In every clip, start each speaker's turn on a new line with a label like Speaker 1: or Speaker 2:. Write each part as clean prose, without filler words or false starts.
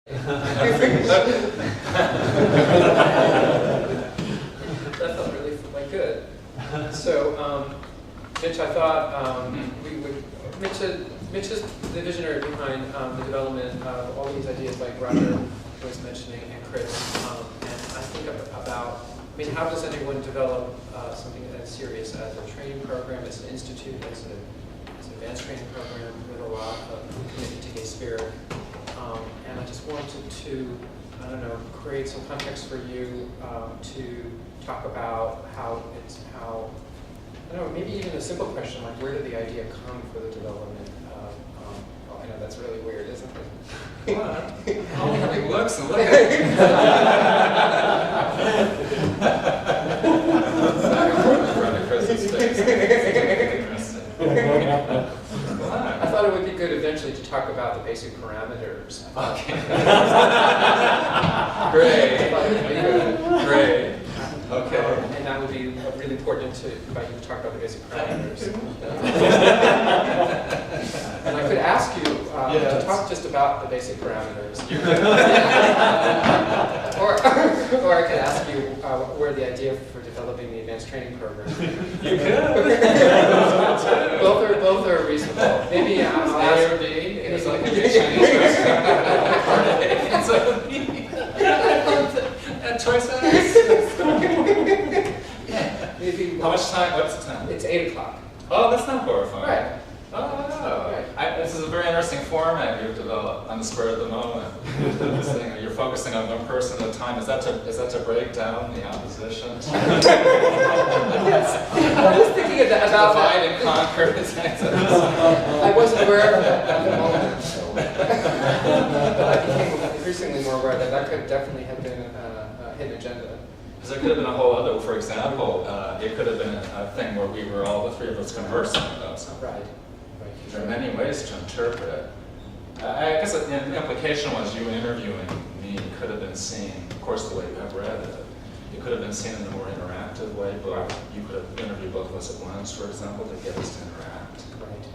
Speaker 1: That felt really good. So, Mitch, I thought Mitch is the visionary behind the development of all these ideas like Roger was mentioning and Chris. And I think about, how does anyone develop something as serious as a training program, as an institute, as an advanced training program with a lot of commitment to gay spirit? And I just wanted to, create some context for you to talk about maybe even a simple question like where did the idea come for the development of, I know that's really weird, isn't it?
Speaker 2: All having looks and look at
Speaker 1: I thought it would be good eventually to talk about the basic parameters.
Speaker 2: Okay.
Speaker 1: Great.
Speaker 2: Okay.
Speaker 1: And that would be really important to invite you to talk about the basic parameters. And I could ask you to talk just about the basic parameters. or I could ask you where the idea for developing the advanced training program.
Speaker 2: You could.
Speaker 1: Both are reasonable. Maybe I'll ask
Speaker 2: A or B. It's like a Chinese restaurant. And choice X.
Speaker 1: Maybe.
Speaker 2: How much time? What's the time?
Speaker 1: It's 8 o'clock.
Speaker 2: Oh, that's not horrifying.
Speaker 1: Right.
Speaker 2: Oh, this is a very interesting format you've developed on the spur of the moment. This thing, you're focusing on one person at a time. Is that to break down the opposition?
Speaker 1: Yes. I was thinking about
Speaker 2: divide and conquer.
Speaker 1: I wasn't aware of that at the moment, but I became increasingly more aware that could definitely have been a hidden agenda.
Speaker 2: Because there could have been a whole other, for example, it could have been a thing where we were all the three of us conversing about something.
Speaker 1: Right.
Speaker 2: There are many ways to interpret it. I guess the implication was you interviewing me could have been seen, of course, the way I've read it. It could have been seen in a more interactive way, but you could have interviewed both of us at once, for example, to get us to interact.
Speaker 1: Right.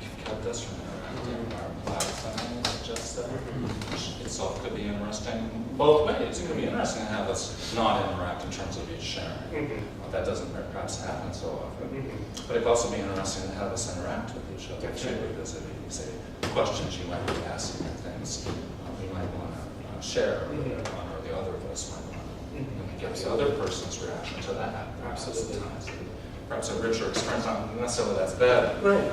Speaker 2: You've kept us from interacting. Our platform suggests that. Which itself could be interesting both ways. It could be interesting to have us not interact in terms of each sharing. That doesn't perhaps happen so often. But it could also be interesting to have us interact with each other too, because if you say questions you might be asking and things we might want to share, or one or the other of us might want to get the other person's reaction to that.
Speaker 1: Absolutely.
Speaker 2: Perhaps a richer experience, not necessarily that's bad.
Speaker 1: Right.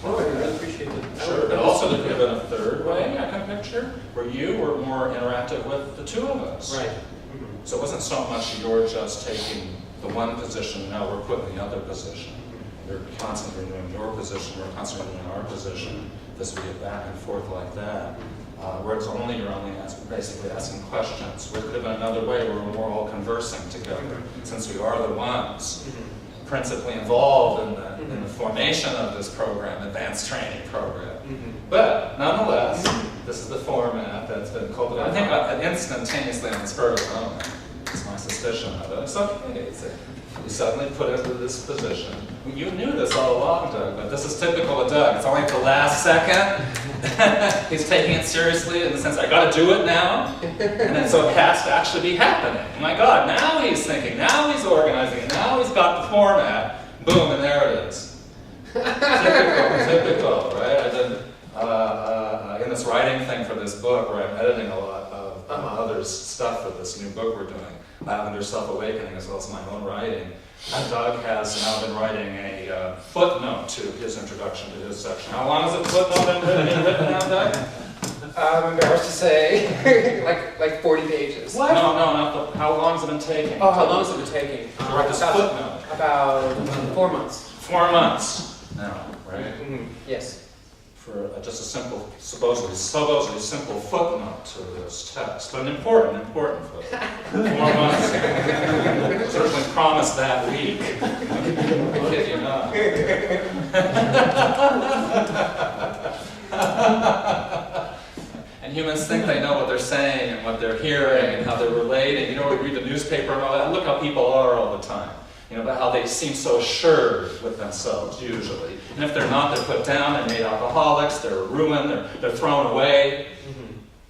Speaker 1: Oh, I really appreciate it.
Speaker 2: Sure, but also there could have been a third way I can picture, where you were more interactive with the two of us.
Speaker 1: Right.
Speaker 2: So it wasn't so much you're just taking the one position, now we're putting the other position. You're constantly renewing your position, we're constantly renewing our position. This would get back and forth like that. Whereas you're only basically asking questions. There could have been another way where we're more all conversing together, since we are the ones principally involved in the formation of this program, advanced training program. But nonetheless, this is the format that's been cultivated. I think instantaneously on the spur of the moment. It's my suspicion of it. It's okay. You suddenly put into this position. You knew this all along, Doug, but this is typical of Doug. It's only at the last second. He's taking it seriously in the sense, I got to do it now. And then so it has to actually be happening. Oh my God, now he's thinking, now he's organizing, now he's got the format. Boom, and there it is. Typical, right? I did, in this writing thing for this book, where I'm editing a lot of others' stuff for this new book we're doing, Lavender Self-Awakening, as well as my own writing. And Doug has now been writing a footnote to his introduction to his section. How long has the footnote been written now, Doug?
Speaker 1: I'm embarrassed to say, like 40 pages.
Speaker 2: What? No, not the, how long has it been taking?
Speaker 1: Oh, how long has it been taking?
Speaker 2: To write this footnote.
Speaker 1: About 4 months.
Speaker 2: 4 months now, right?
Speaker 1: Yes.
Speaker 2: For just a simple, supposedly simple footnote to this text, but an important footnote. 4 months. Certainly promised that week. I kid you not. And humans think they know what they're saying and what they're hearing and how they're relating. You know, we read the newspaper and all that. Look how people are all the time. You know, about how they seem so assured with themselves, usually. And if they're not, they're put down, they're made alcoholics, they're ruined, they're thrown away.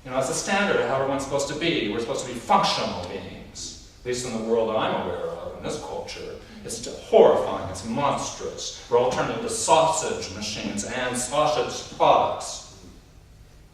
Speaker 2: You It's a standard of how everyone's supposed to be. We're supposed to be functional beings, at least in the world that I'm aware of, in this culture. It's horrifying, it's monstrous. We're all turned into sausage machines and sausage products.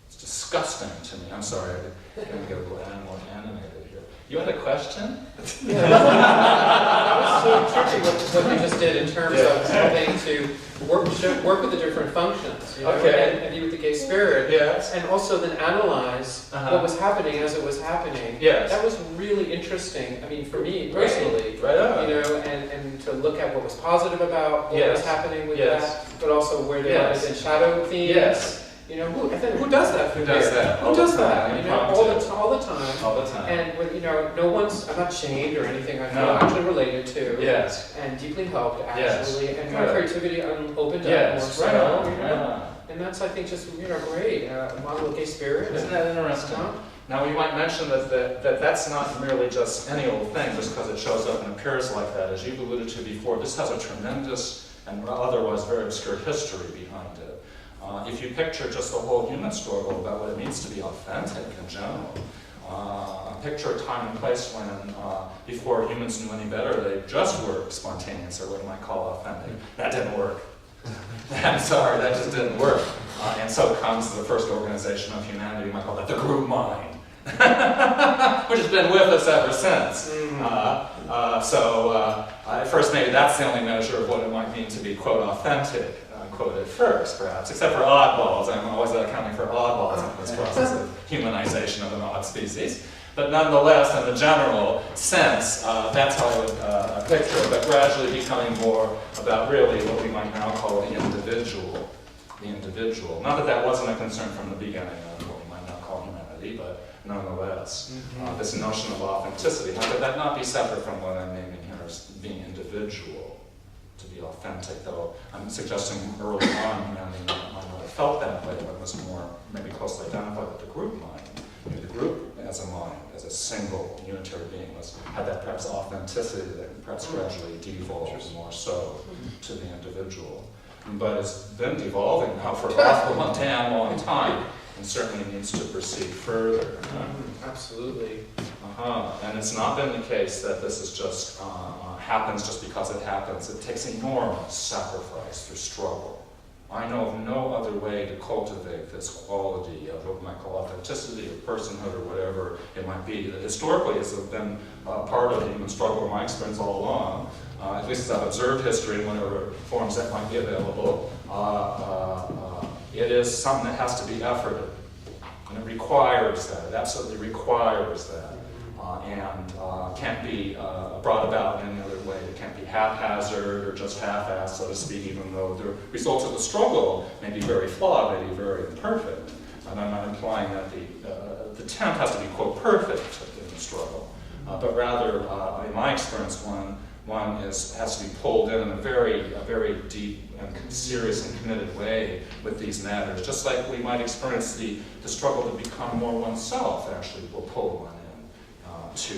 Speaker 2: It's disgusting to me. I'm sorry, I'm going to get a little more animated here. You had a question?
Speaker 1: Yeah, that was so tricky what you just did in terms of helping to work with the different functions,
Speaker 2: Okay.
Speaker 1: and be with the gay spirit,
Speaker 2: Yes.
Speaker 1: and also then analyze what was happening as it was happening.
Speaker 2: Yes.
Speaker 1: That was really interesting. I mean, for me personally,
Speaker 2: Right on.
Speaker 1: and to look at what was positive about what was happening with
Speaker 2: Yes.
Speaker 1: that, but also where there might have been shadow themes.
Speaker 2: Yes.
Speaker 1: Who does that?
Speaker 2: Who does that?
Speaker 1: Who does that? All the time.
Speaker 2: All the time.
Speaker 1: And when, no one's, I'm not shamed or anything. I feel
Speaker 2: No.
Speaker 1: actually related to.
Speaker 2: Yes.
Speaker 1: And deeply helped
Speaker 2: Yes.
Speaker 1: actually, and my
Speaker 2: Good.
Speaker 1: creativity opened up more
Speaker 2: Yes.
Speaker 1: so.
Speaker 2: Right on. Right on.
Speaker 1: And that's, I think, just great. Model of gay spirit.
Speaker 2: Isn't that interesting? Now, we might mention that that's not merely just any old thing, just because it shows up and appears like that. As you've alluded to before, this has a tremendous and otherwise very obscure history behind it. If you picture just the whole human struggle about what it means to be authentic in general, picture a time and place when, before humans knew any better, they just were spontaneous, or what you might call authentic. That didn't work. I'm sorry, that just didn't work. And so comes the first organization of humanity, we might call that the group mind, which has been with us ever since. At first, maybe that's the only measure of what it might mean to be, quote, authentic, quote, at first, perhaps, except for oddballs. I'm always accounting for oddballs in this process of humanization of an odd species. But nonetheless, in the general sense, that's how I would picture it, but gradually becoming more about really what we might now call the individual. The individual. Not that that wasn't a concern from the beginning of what we might now call humanity, but nonetheless, this notion of authenticity. How could that not be separate from what I'm naming here as being individual, to be authentic, though I'm suggesting early on humanity might not have felt that way, but was more maybe closely identified with the group mind. Maybe the group as a mind, as a single unitary being, had that perhaps authenticity that perhaps gradually devolves more so to the individual. But it's been devolving now for an awful damn long time, and certainly needs to proceed further.
Speaker 1: Absolutely.
Speaker 2: And it's not been the case that this is just happens just because it happens. It takes enormous sacrifice through struggle. I know of no other way to cultivate this quality of what we might call authenticity or personhood or whatever it might be, that historically has been part of the human struggle in my experience all along, at least as I've observed history in whatever forms that might be available. It is something that has to be efforted, and it requires that, it absolutely requires that, and can't be brought about in any other way. It can't be haphazard or just half-assed, so to speak, even though the results of the struggle may be very flawed, may be very imperfect. And I'm not implying that the attempt has to be, quote, perfect in the struggle, but rather, in my experience, one has to be pulled in a very deep and serious and committed way with these matters, just like we might experience the struggle to become more oneself actually will pull one in to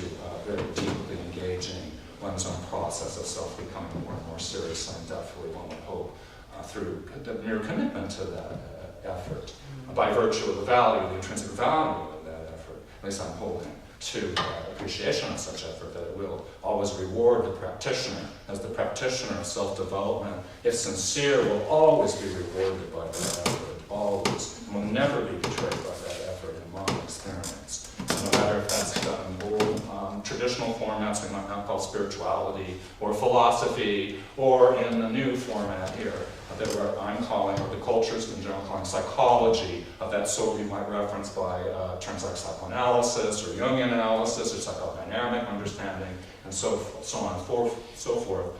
Speaker 2: very deeply engaging one's own process of self-becoming more and more seriously and definitely one would hope through the mere commitment to that effort, by virtue of the value, the intrinsic value of that effort. At least I'm holding to appreciation of such effort, that it will always reward the practitioner, as the practitioner of self-development, if sincere, will always be rewarded by that effort, always, and will never be betrayed by that effort in my experience. No matter if that's done in old traditional formats we might now call spirituality or philosophy, or in the new format here that I'm calling, or the cultures in general calling psychology, of that sort you might reference by terms like psychoanalysis or Jungian analysis or psychodynamic understanding, and so on and so forth.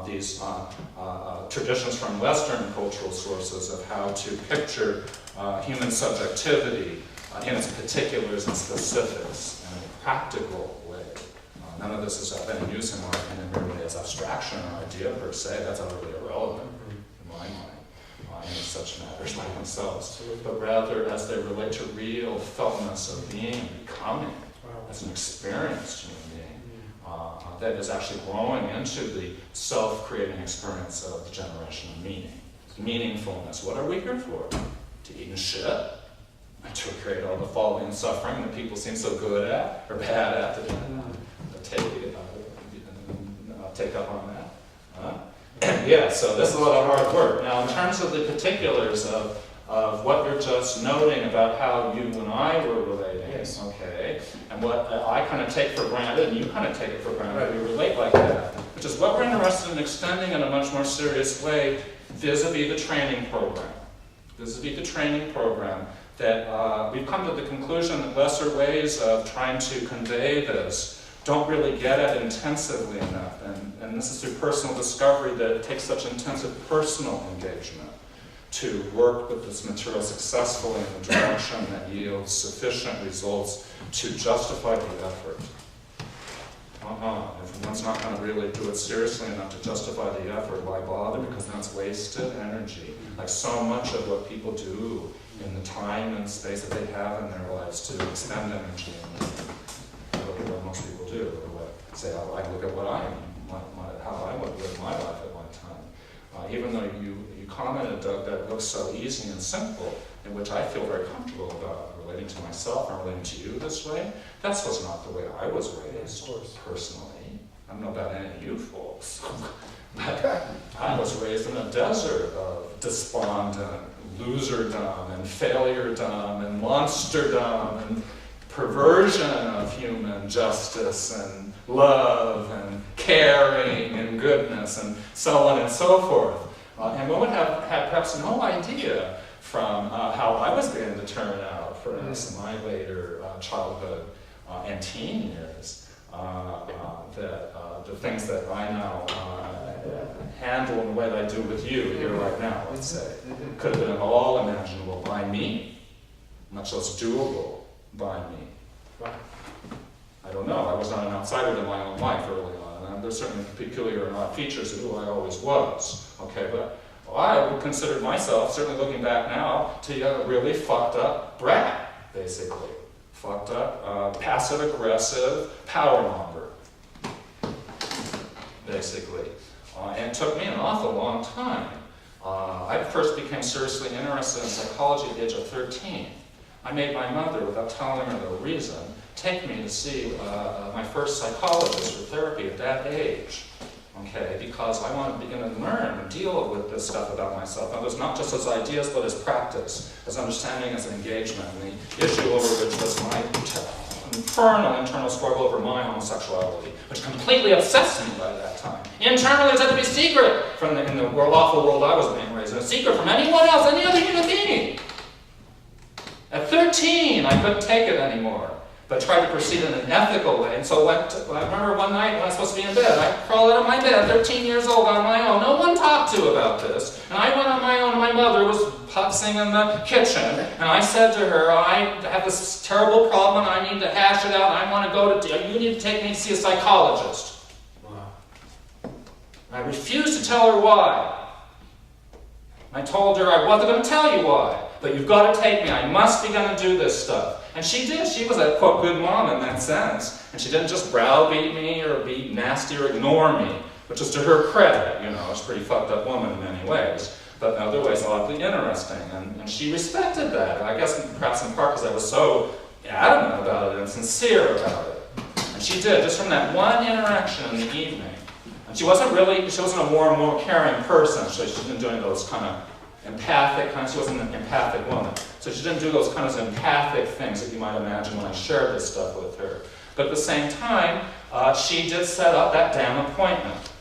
Speaker 2: These traditions from Western cultural sources of how to picture human subjectivity in its particulars and specifics in a practical way. None of this is of any use in my opinion merely as abstraction or idea per se. That's utterly irrelevant in my mind in such matters like themselves, but rather as they relate to real feltness of being, becoming, as an experienced human being that is actually growing into the self-creating experience of the generation of meaning. Meaningfulness. What are we here for? To eat and shit? to create all the folly and suffering that people seem so good at, or bad at, to take up on that. Yeah, so this is a lot of hard work. Now, in terms of the particulars of what you're just noting about how you and I were relating,
Speaker 1: yes.
Speaker 2: Okay, and what I kind of take for granted, and you kind of take it for granted, right. We relate like that, which is what we're interested in extending in a much more serious way vis-a-vis the training program. Vis-a-vis the training program, that we've come to the conclusion that lesser ways of trying to convey this don't really get at intensively enough. And this is through personal discovery that it takes such intensive personal engagement to work with this material successfully in the direction that yields sufficient results to justify the effort. If one's not going to really do it seriously enough to justify the effort, why bother? Because then it's wasted energy. Like so much of what people do in the time and space that they have in their lives to expend energy. And look at what most people do, or what, say, I look at what how I would live my life at one time. Even though you commented, Doug, that it looks so easy and simple, in which I feel very comfortable about relating to myself and relating to you this way, that was not the way I was raised, personally. I don't know about any of you folks, but I was raised in a desert of despondent, loserdom, and failuredom, and monsterdom, and perversion of human justice, and love, and caring, and goodness, and so on and so forth. And one would have had perhaps no idea from how I was going to turn out, for instance, in my later childhood and teen years, that the things that I now handle in the way that I do with you here right now, let's say, could have been at all imaginable by me, much less doable by me. I don't know. I was not an outsider to my own life early on, and there's certainly peculiar and odd features of who I always was. Okay, but I would consider myself, certainly looking back now, to be a really fucked up brat, basically. Fucked up, passive-aggressive powermonger, basically. And it took me an awful long time. I first became seriously interested in psychology at the age of 13. I made my mother, without telling her the reason, take me to see my first psychologist for therapy at that age. Okay, because I wanted to begin to learn and deal with this stuff about myself. Now, there's not just as ideas, but as practice, as understanding, as engagement. And the issue over which was my infernal internal struggle over my homosexuality, which completely obsessed me by that time. Internally, it was had to be secret from in the awful world I was being raised in, a secret from anyone else, any other human being. At 13, I couldn't take it anymore, but tried to proceed in an ethical way. And so I remember one night when I was supposed to be in bed, I crawled out of my bed, 13 years old, on my own. No one talked to about this. And I went on my own, and my mother was putzing in the kitchen. And I said to her, I have this terrible problem, and I need to hash it out. I want to go to, you need to take me to see a psychologist. Wow. I refused to tell her why. I told her I wasn't going to tell you why. But you've got to take me. I must be going to do this stuff. And she did. She was a, quote, good mom in that sense. And she didn't just browbeat me or be nasty or ignore me, which is to her credit. You know, she's a pretty fucked up woman in many ways, but in other ways oddly interesting. And she respected that. I guess perhaps in part because I was so adamant about it and sincere about it. And she did, just from that one interaction in the evening. And she wasn't a warm, more caring person. She didn't do any of those kind of empathic kind of, she wasn't an empathic woman. So she didn't do those kind of empathic things that you might imagine when I shared this stuff with her. But at the same time, she did set up that damn appointment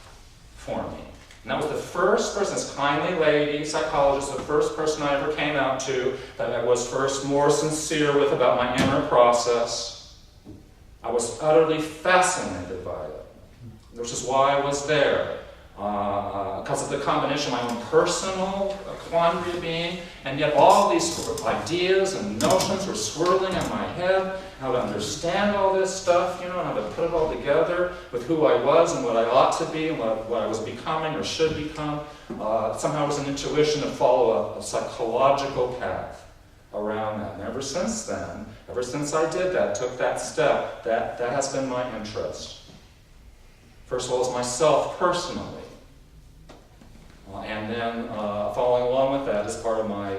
Speaker 2: for me. And that was the first person, this kindly lady, psychologist, the first person I ever came out to that I was first more sincere with about my inner process. I was utterly fascinated by it, which is why I was there. Because of the combination of my own personal quandary being, and yet all these ideas and notions were swirling in my head, how to understand all this stuff, you know, how to put it all together with who I was and what I ought to be and what I was becoming or should become. Somehow it was an intuition to follow a psychological path around that. And ever since then, ever since I did that, took that step, that has been my interest. First of all, as myself personally. And then following along with that is part of my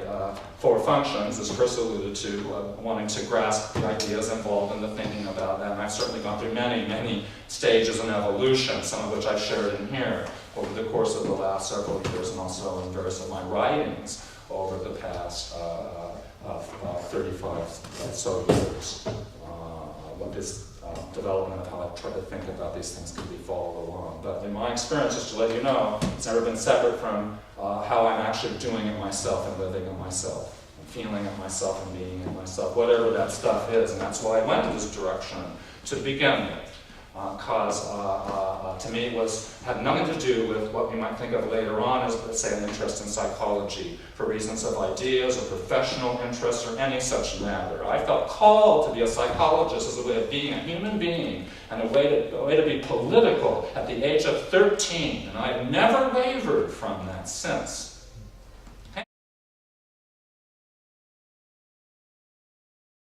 Speaker 2: 4 functions, as Chris alluded to, wanting to grasp the ideas involved in the thinking about that. And I've certainly gone through many, many stages in evolution, some of which I've shared in here over the course of the last several years, and also in various of my writings over the past 35 or so years. What this development of how I try to think about these things can be followed along. But in my experience, just to let you know, it's never been separate from how I'm actually doing it myself and living it myself, and feeling it myself and being it myself, whatever that stuff is. And that's why I went in this direction to begin with. Because to me it had nothing to do with what we might think of later on as, let's say, an interest in psychology for reasons of ideas or professional interest or any such matter. I felt called to be a psychologist as a way of being a human being and a way to be political at the age of 13, and I've never wavered from that since.